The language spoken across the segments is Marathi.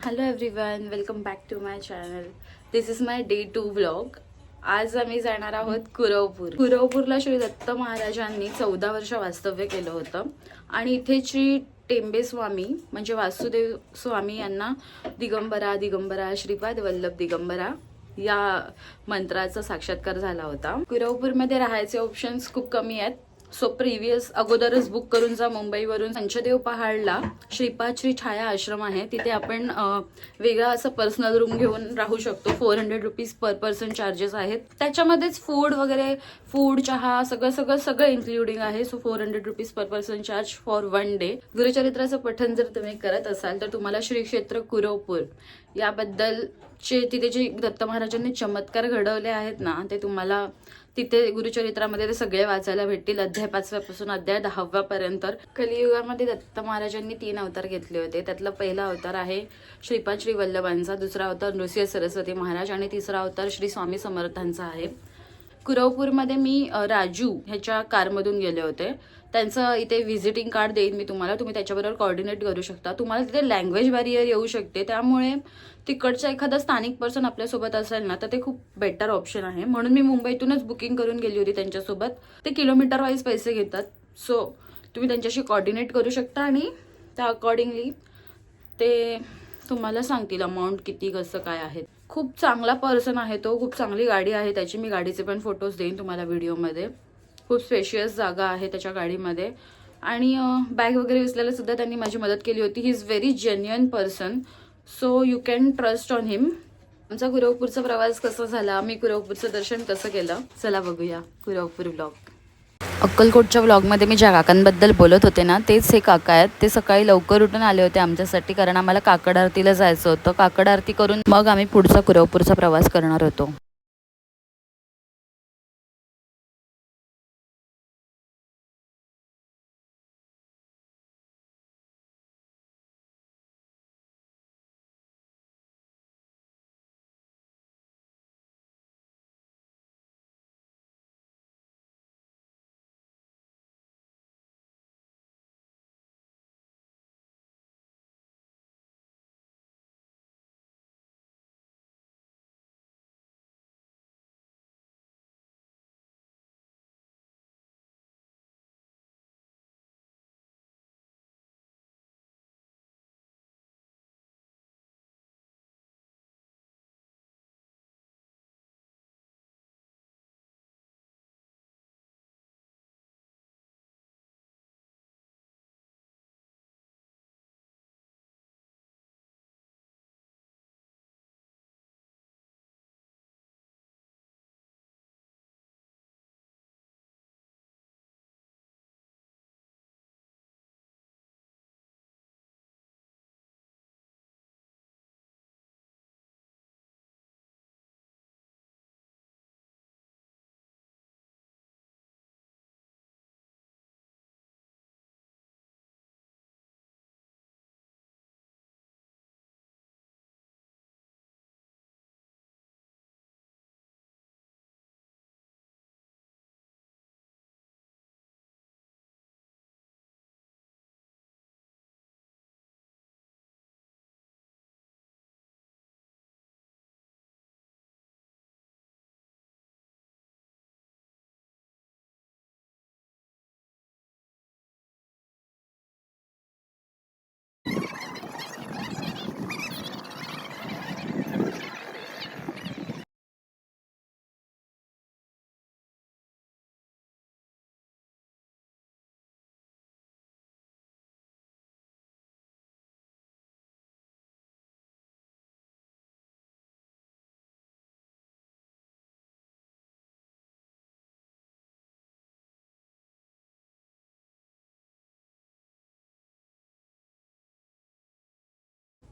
Hello everyone, welcome back to my channel. This is my day 2 vlog. आज आम्ही जाणार आहोत कुरवपूर. कुरवपूरला श्री दत्त महाराजांनी 14 वर्ष वास्तव्य केलं होतं आणि इथे श्री टेंबे स्वामी म्हणजे वासुदेव स्वामी यांना दिगंबरा दिगंबरा श्रीपाद वल्लभ दिगंबरा या मंत्राचा साक्षात्कार झाला होता. कुरवपूरमध्ये राहायचे ऑप्शन्स खूप कमी आहेत. सो प्रिव्हियस अगोदरच बुक करून जा. मुंबईवरून पंचदेव पहाडला श्रीपाद श्री छाया आश्रम आहे, तिथे आपण वेगळा असं पर्सनल रूम घेऊन राहू शकतो. 400 रुपीज पर पर्सन चार्जेस आहेत. त्याच्यामध्येच फूड वगैरे, फूड चहा सगळं इन्क्लुडिंग आहे. So 400 rupees per person charge for 1 day. गुरुचरित्राचं पठण जर तुम्ही करत असाल तर तुम्हाला श्री क्षेत्र कुरवपूर याबद्दलचे तिथे जे दत्त महाराजांनी चमत्कार घडवले आहेत ना, ते तुम्हाला तिथे गुरुचरित्रामध्ये ते सगळे वाचायला भेटतील. अध्याय 5 पासून अध्याय 10 पर्यंत. कलियुगामध्ये दत्त महाराजांनी 3 अवतार घेतले होते. त्यातला पहिला अवतार आहे श्रीपाद श्री वल्लभांचा, दुसरा अवतार नृसिंह सरस्वती महाराज आणि तिसरा अवतार श्री स्वामी समर्थांचा आहे. कुरवपूरमध्ये मी राजू ह्याच्या कारमधून गेले होते. त्यांचं इथे व्हिजिटिंग कार्ड देईन मी तुम्हाला, तुम्ही त्याच्याबरोबर कोऑर्डिनेट करू शकता. तुम्हाला तिथे लँग्वेज बॅरियर येऊ शकते, त्यामुळे तिकडचा एखादा स्थानिक पर्सन आपल्यासोबत असेल ना तर ते खूप बेटर ऑप्शन आहे. म्हणून मी मुंबईतूनच बुकिंग करून गेली होती त्यांच्यासोबत. ते किलोमीटर वाईज पैसे घेतात. सो तुम्ही त्यांच्याशी कोऑर्डिनेट करू शकता आणि त्या अकॉर्डिंगली ते तुम्हाला सांगतील अमाऊंट किती कसं काय आहे. खूप चांगला पर्सन आहे तो, खूप चांगली गाडी आहे त्याची. मी गाडीचे पण फोटोज देईन तुम्हाला व्हिडिओमध्ये. खूप स्पेशियस जागा आहे त्याच्या गाडीमध्ये आणि बॅग वगैरे विसरायला सुद्धा त्यांनी माझी मदत केली होती. He is very genuine person, so you can trust on him. आमचा कुरवपूरचा प्रवास कसा झाला, मी कुरवपूरचं दर्शन कसं केलं, चला बघूया कुरवपूर व्लॉग. अक्कलकोटच्या व्लॉगमध्ये मी ज्या काकांबद्दल बोलत होते ना, तेच हे काका आहेत. ते सकाळी लवकर उठून आले होते आमच्यासाठी, कारण आम्हाला काकड आरतीला जायचं होतं. काकड आरती करून मग आम्ही पुढचा कुरवपूरचा प्रवास करणार होतो.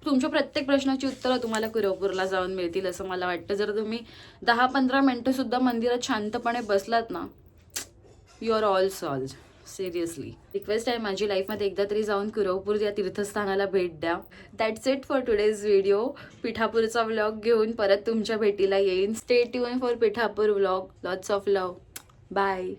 तुमच्या प्रत्येक प्रश्नाची उत्तरं तुम्हाला कुरवपूरला जाऊन मिळतील असं मला वाटतं. जर तुम्ही 10-15 मिनिटं सुद्धा मंदिरात शांतपणे बसलात ना, you are all solve. Seriously request आहे माझी, लाईफमध्ये एकदा तरी जाऊन कुरवपूर या तीर्थस्थानाला भेट द्या. That's it for today's video. पिठापूरचा व्लॉग घेऊन परत तुमच्या भेटीला येईन. Stay tune for Pithapur vlog. Lots of love. Bye.